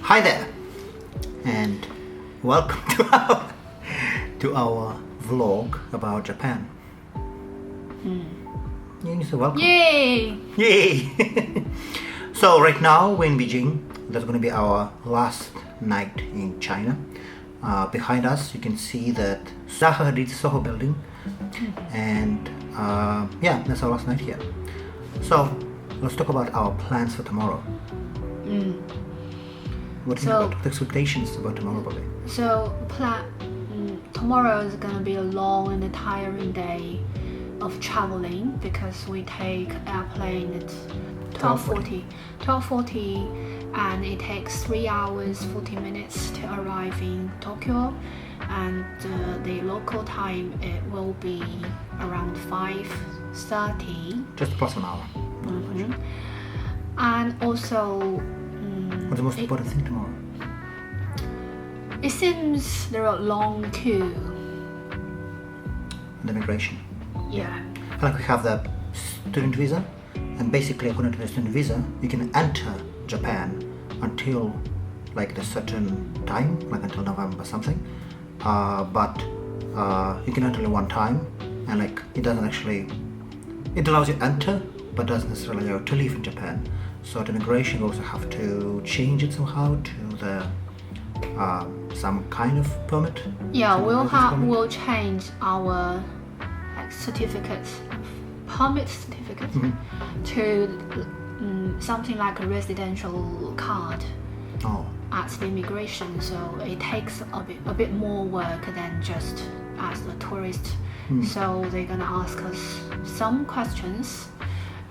Hi there, and welcome to our vlog about Japan. You say welcome. Yay! Yay! So right now we're in Beijing. That's going to be our last night in China. Behind us you can see that Soho building, and yeah, that's our last night here. So let's talk about our plans for tomorrow. What do you think about the expectations about tomorrow, probably? So tomorrow is gonna be a long and tiring day of traveling because we take airplane at 12:40, and it takes 3 hours 40 minutes to arrive in Tokyo, and the local time it will be around 5:30. Just plus an hour. And also What's the most important thing tomorrow? it seems there are long queue. The immigration. Yeah. Like we have the student visa, and basically according to the student visa you can enter Japan until like the certain time, like until November something, but you can enter only one time, and like it doesn't actually, it allows you to enter but doesn't necessarily allow you to leave in Japan. So at immigration you also have to change it somehow to the some kind of permit. Yeah, we'll change our certificates, permit certificate, to something like a residential card at the immigration. So it takes a bit more work than just as a tourist. So they're gonna ask us some questions,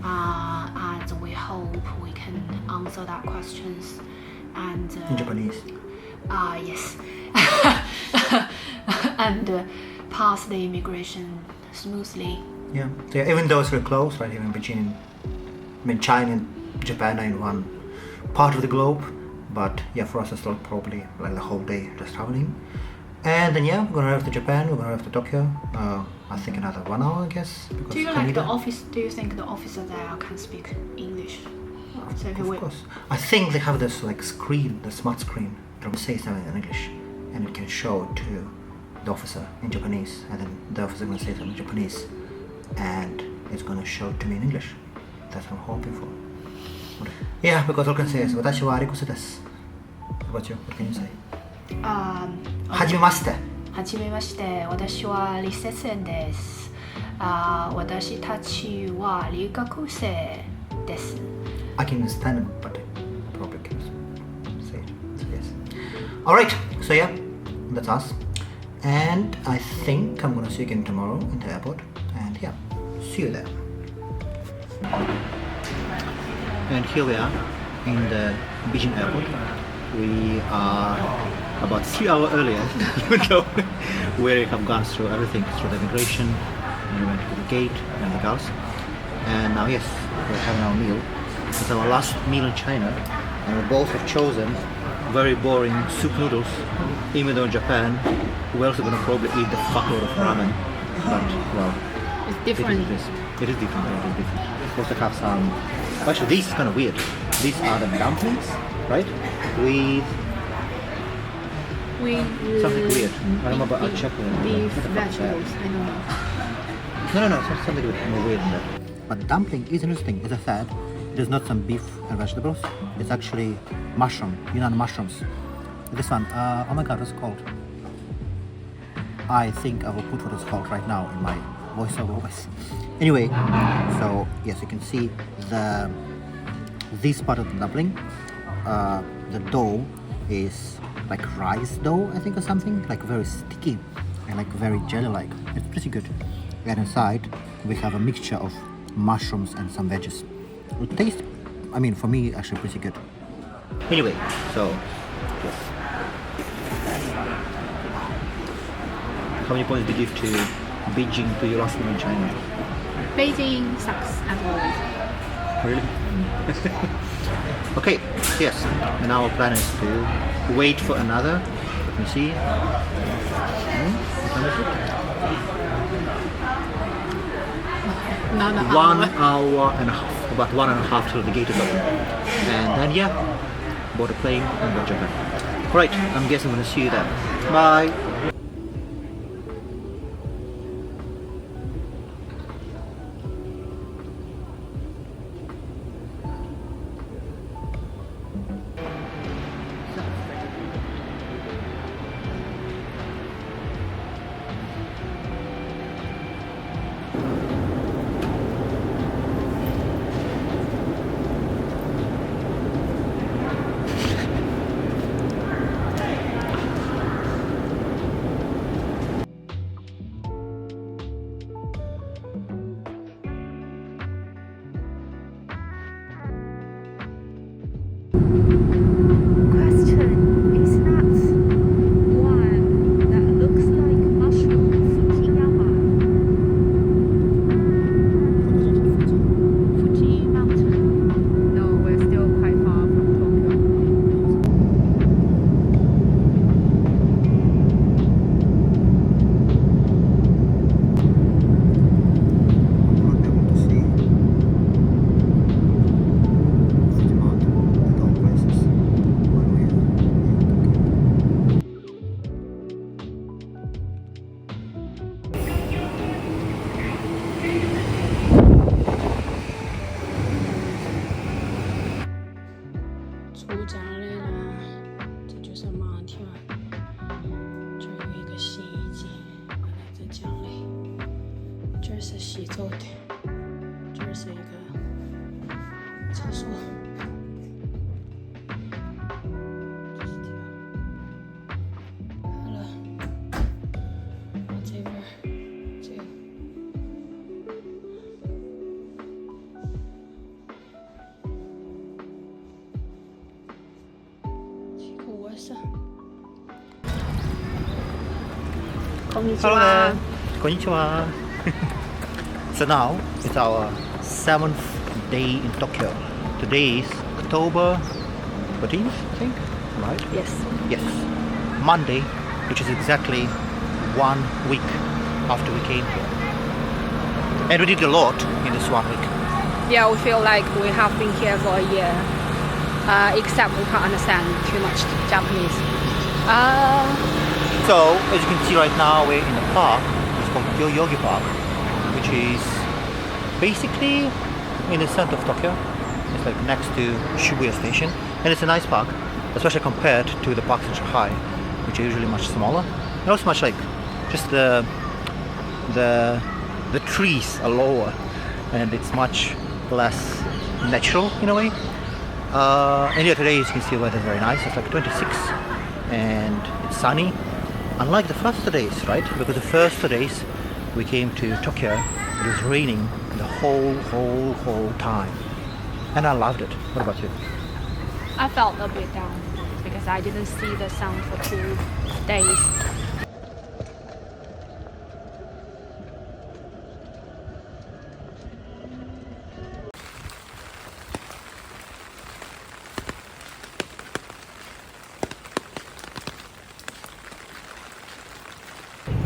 and we hope we can answer that questions. And in Japanese. Yes. And pass the immigration smoothly. Yeah. So yeah, even though it's very close, right? Even Beijing, China and Japan are in one part of the globe, but yeah, for us it's still probably like the whole day just traveling. And then yeah, we're gonna arrive to Japan. We're gonna arrive to Tokyo. I think another 1 hour, I guess. Do you like the office? Do you think the officer there can speak English? So Of course. I think they have this like screen, the smart screen. It say something in English, and it can show to the officer in Japanese, and then the officer gonna say something in Japanese, and it's gonna show to me in English. That's what I'm hoping for. Yeah, because all I can say is 私はアレックスです。What about you? What can you say? はじめまして。はじめまして。私はリセセンです。私たちは留学生です。I can understand it, but I probably can't say it. So yes. Alright, so yeah, that's us. And I think I'm gonna see you again tomorrow in the airport. And yeah, see you there. And here we are in the Beijing airport. We are about 3 hours earlier, even though we have gone through everything, through the immigration, and we went to the gate and the house. And now yes, we're having our meal. It's our last meal in China, and we both have chosen very boring soup noodles. Even though in Japan, we're also gonna probably eat the fuckload of ramen. But well, it's different. It is different. It is different. We also have some. Actually, these is kind of weird. These are the dumplings, right? With something weird. I don't know about chocolate. Beef, vegetables. I don't know. No. It's something a bit more weird than that. But dumpling is interesting. As I said, it is not some beef and vegetables. It's actually mushroom, Yunnan mushrooms. This one, oh my god, what's it called? I think I will put what it's called right now in my voiceover voice. Anyway, so yes, you can see this part of the dumpling. The dough is like rice dough, I think, or something, like very sticky and like very jelly-like. It's pretty good. And inside we have a mixture of mushrooms and some veggies. It tastes, I mean, for me, actually pretty good. Anyway, so yes. How many points do you give to Beijing to your last meal in China? Beijing sucks as always. Really? Okay, yes. And our plan is to wait for another. Let me see. What time is it? Not an 1 hour and a half, about 1.5 till the gate is open. And then yeah, board a plane, and go to Japan. Right, I'm guessing I'm gonna see you there. Bye. Hello there. Konnichiwa. So now it's our 7th day in Tokyo. Today is October 14th, I think, right? Yes. Yes. Monday, which is exactly 1 week after we came here. And we did a lot in this 1 week. Yeah, we feel like we have been here for a year, except we can't understand too much Japanese. So, as you can see right now, we're in the park. It's called Yoyogi Park, which is basically in the center of Tokyo. It's like next to Shibuya Station. And it's a nice park, especially compared to the parks in Shanghai, which are usually much smaller. And also much like, just the trees are lower, and it's much less natural in a way. And yeah, today, as you can see, the weather is very nice. It's like 26, and it's sunny. Unlike the first 2 days, right? Because the first 2 days we came to Tokyo, it was raining the whole time. And I loved it. What about you? I felt a bit down because I didn't see the sun for 2 days.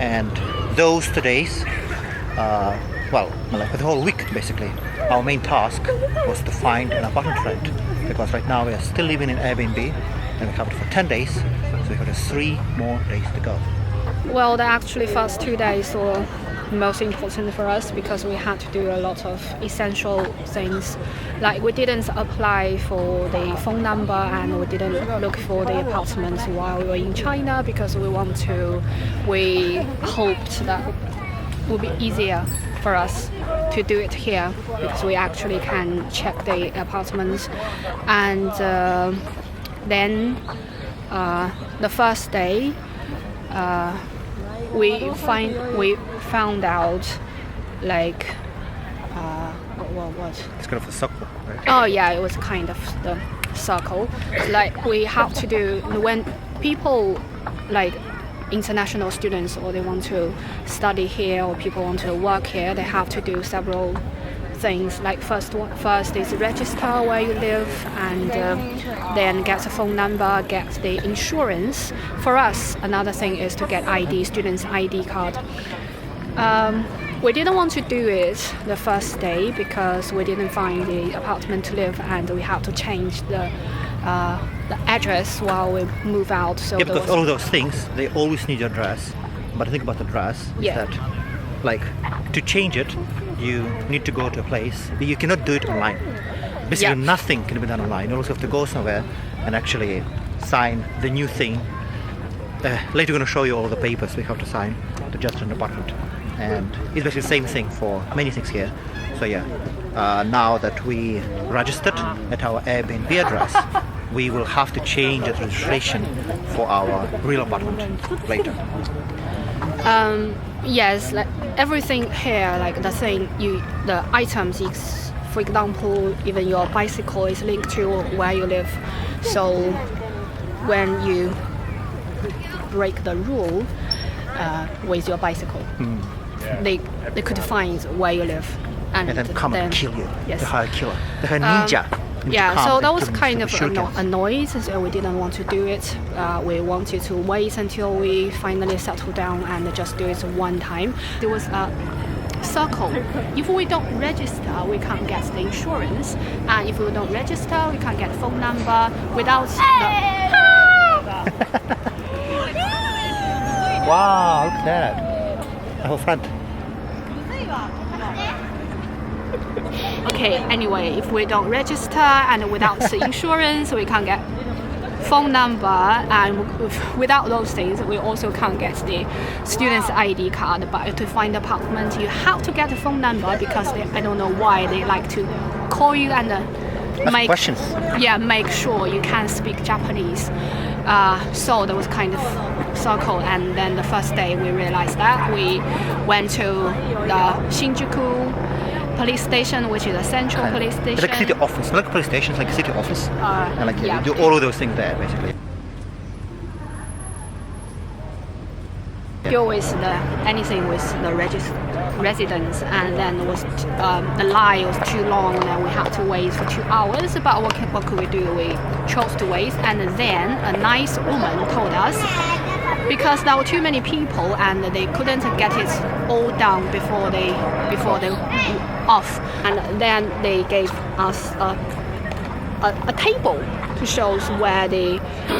And those 2 days, well, like the whole week basically, our main task was to find an apartment rent, because right now we are still living in Airbnb and we covered for 10 days, so we have 3 more days to go. Well, the actually first 2 days were most important for us because we had to do a lot of essential things. Like we didn't apply for the phone number and we didn't look for the apartments while we were in China because we hoped that it would be easier for us to do it here because we actually can check the apartments. And then the first day we found out like what? It's kind of a circle, right? Oh yeah, it was kind of the circle. Like we have to do when people like international students or they want to study here or people want to work here, they have to do several things. Like first is register where you live and then get a phone number, get the insurance. For us, another thing is to get ID, student's ID card. We didn't want to do it the first day because we didn't find the apartment to live and we had to change the the address while we move out. So Yeah, because all of those things, they always need your address. But the thing about the address is Yeah. that, like, to change it, you need to go to a place. You cannot do it online. Basically, Yeah. nothing can be done online. You also have to go somewhere and actually sign the new thing. Later, we're going to show you all the papers we have to sign to register an apartment. And it's basically the same thing for many things here. So yeah, now that we registered at our Airbnb address, we will have to change the registration for our real apartment later. Yes, like everything here, like the items is, for example, even your bicycle is linked to where you live. So when you break the rule with your bicycle, they could find where you live And then come and kill you. Yes. They hire a killer. They hire a ninja. Yeah, come so and that was kill them kind with of shurikens. annoyed, so we didn't want to do it. We wanted to wait until we finally settle down and just do it one time. There was a circle. If we don't register, we can't get the insurance. And if we don't register, we can't get phone number without Wow, look at that. Our friend. Okay, anyway, if we don't register and without the insurance, we can't get phone number, and without those things, we also can't get the student's ID card. But to find apartment, you have to get the phone number because I don't know why they like to call you and Ask questions. make sure you can speak Japanese. So there was kind of circle, and then the first day we realized that we went to the Shinjuku police station, which is a central police station. It's like a city office. Like a police station, it's like a city office. And like yeah. you do all of those things there, basically. Deal with anything with the residents, and then was the line was too long, and we had to wait for 2 hours. But what could we do? We chose to wait, and then a nice woman told us, because there were too many people and they couldn't get it all done before they off, and then they gave us a table to show us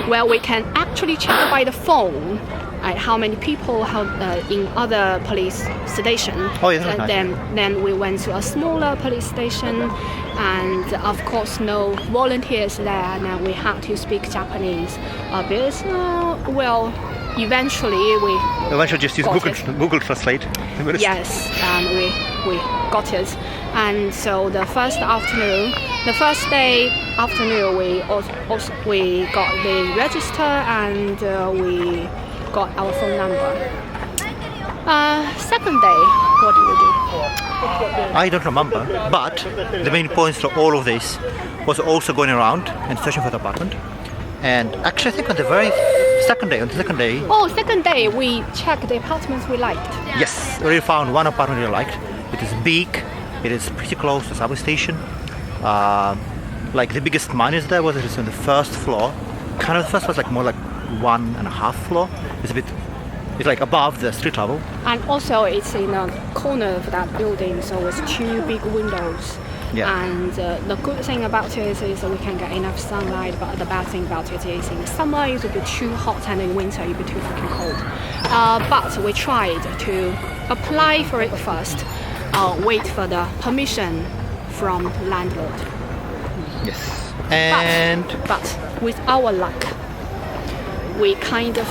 where we can actually check by the phone how many people in other police station. Oh, yeah, that's nice. Then we went to a smaller police station, and of course no volunteers there, and we had to speak Japanese a bit. Eventually just use Google Translate. Yes, and we got it. And so the first day afternoon, we got the register, and we got our phone number. Second day, what did we do? I don't remember, but the main point for all of this was also going around and searching for the apartment. And actually, I think on the second day, we checked the apartments we liked. Yes, we found one apartment we liked. It is big. It is pretty close to the subway station. Like the biggest minus there was it is on the first floor. Kind of the first was like more like 1.5 floor. It's like above the street level. And also it's in a corner of that building, so it's 2 big windows. Yeah. And the good thing about it is we can get enough sunlight, but the bad thing about it is in the summer it will be too hot, and in winter it will be too fucking cold. But we tried to apply for it first, wait for the permission from landlord. Yes. And But with our luck, we kind of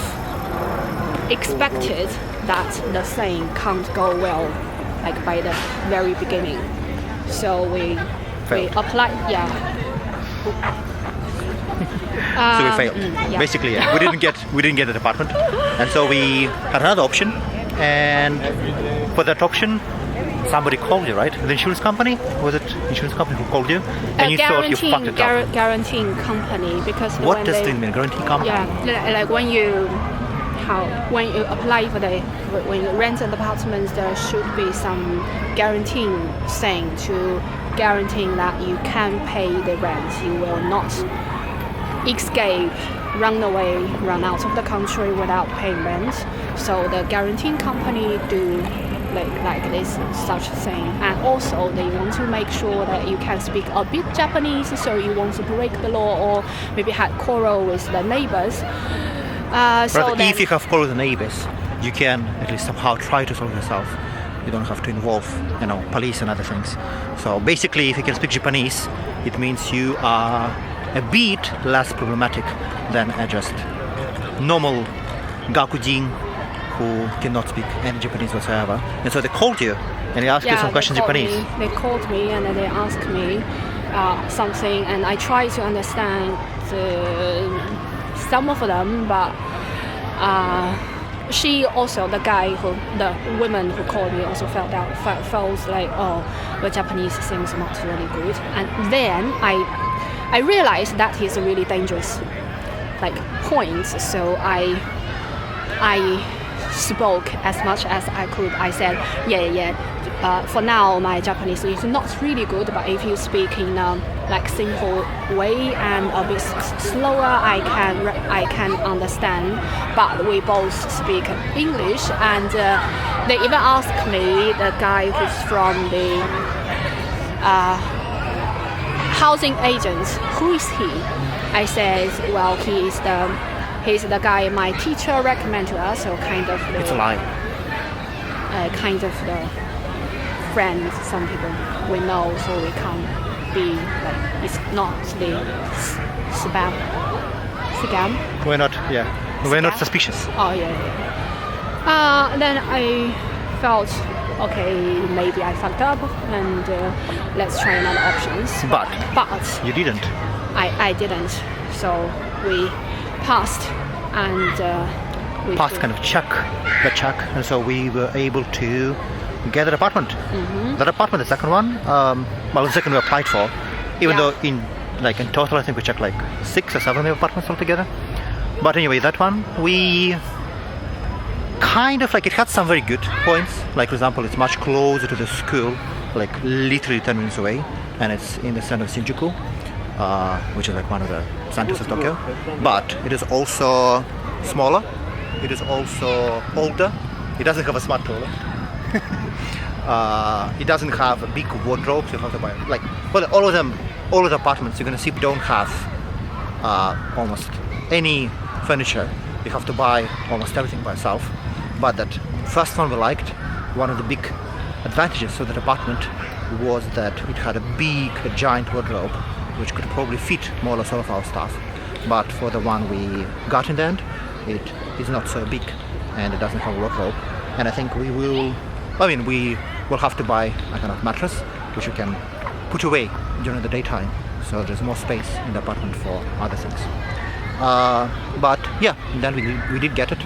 expected that the thing can't go well, like by the very beginning. So we applied. Yeah. So we failed. Yeah. Basically, yeah. we didn't get the apartment, and so we had another option. And for that option, somebody called you, right? The insurance company? Was it insurance company who called you? And you thought you fucked it up. Guaranteeing company, because What does it mean? Guarantee company? Yeah, like when you apply when you rent an apartment, there should be some guaranteeing thing to guaranteeing that you can pay the rent. You will not escape, run away, run out of the country without paying rent. So the guaranteeing company do like this such thing, and also they want to make sure that you can speak a bit Japanese, so you want to break the law or maybe had quarrel with the neighbors. But if you have quarrel with the neighbors, you can at least somehow try to solve yourself. You don't have to involve, police and other things. So basically, if you can speak Japanese, it means you are a bit less problematic than a just normal gakujin who cannot speak any Japanese whatsoever. And so they called you and they asked you some questions in Japanese. They called me and then they asked me something, and I tried to understand some of them, but she also, the woman who called me also felt like, oh, the Japanese seems not really good. And then I realized that is a really dangerous point. So I spoke as much as I could. I said, for now my Japanese is not really good, but if you speak in simple way and a bit slower, I can understand. But we both speak English, and they even asked me, the guy who's from the housing agent, who is he? I said, well, he's the guy my teacher recommended to us, so kind of It's a lie. Kind of the friend, some people we know, so we can't be it's not the scam. We're not suspicious. Oh yeah. Then I felt, okay, maybe I fucked up, and let's try another options. But you didn't. I didn't. So we passed, and kind of check, and so we were able to get an apartment. That apartment, the second one, the second we applied for, even though in total I think we checked 6 or 7 apartments altogether. But anyway, that one we kind of it had some very good points. For example, it's much closer to the school, literally 10 minutes away, and it's in the center of Shinjuku, which is one of the centers of Tokyo. But it is also smaller. It is also older. It doesn't have a smart toilet. It doesn't have a big wardrobe, so you have to buy all of them. All of the apartments you're gonna see don't have almost any furniture. You have to buy almost everything by yourself. But that first one we liked. One of the big advantages of that apartment was that it had a giant wardrobe, which could probably fit more or less all of our stuff. But for the one we got in the end, it is not so big, and it doesn't have a wardrobe. And I think we will have to buy a kind of mattress, which we can put away during the daytime, so there's more space in the apartment for other things. But yeah, then we did get it.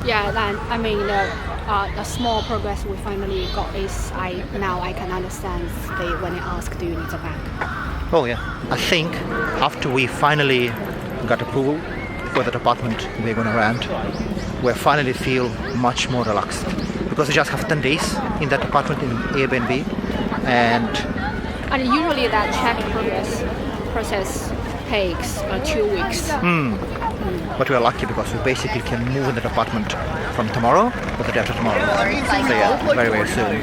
Yeah, then the small progress we finally got is now I can understand when they ask, do you need a bag? Oh yeah, I think after we finally got approval for that apartment we're gonna rent, we finally feel much more relaxed, because we just have 10 days in that apartment in Airbnb, and usually that check process takes 2 weeks. But we are lucky because we basically can move in that apartment from tomorrow or the day after tomorrow. So yeah, very, very soon.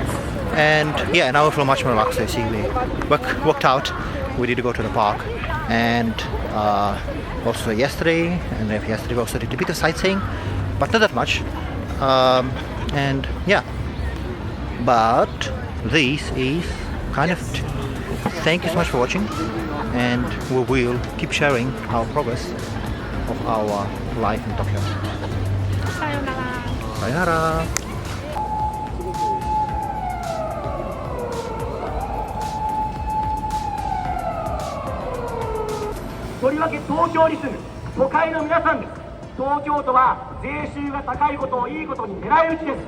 And yeah, now we feel much more relaxed. So you see, we worked out. We did go to the park, and also yesterday and yesterday we also did a bit of sightseeing, but not that much. And yeah, but this is kind of thank you so much for watching, and we will keep sharing our progress of our life in Tokyo. Sayonara. Sayonara. とりわけ東京に住む都会の皆さんです。東京都は税収が高いことをいいことに狙い撃ちです。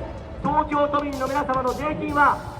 東京都民の皆様の税金は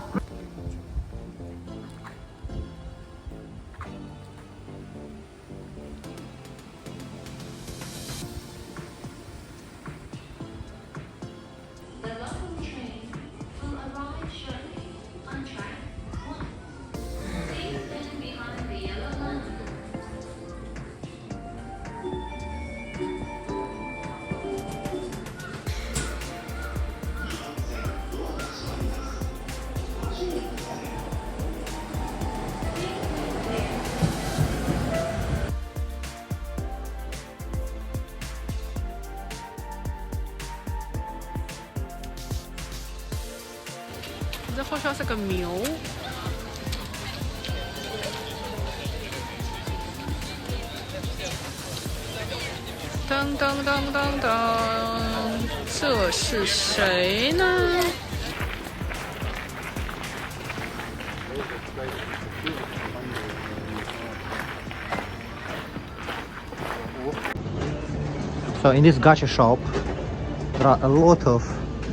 这后校是个牛。噔噔噔噔噔，这是谁呢？ So in this gacha shop, there are a lot of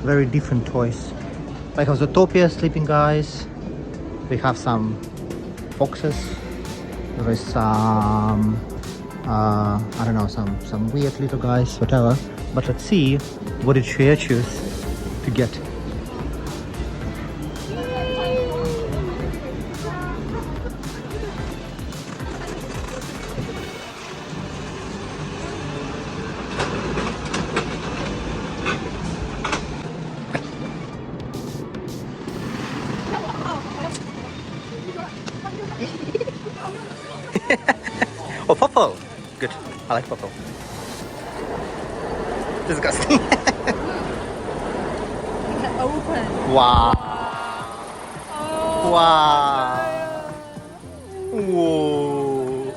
very different toys. Like a Zootopia sleeping guys. We have some boxes. There is some, I don't know, some weird little guys, whatever. But let's see what did Shreya choose to get. Oh, purple. Good. I like purple. Disgusting. Open. Wow. Wow. Whoa.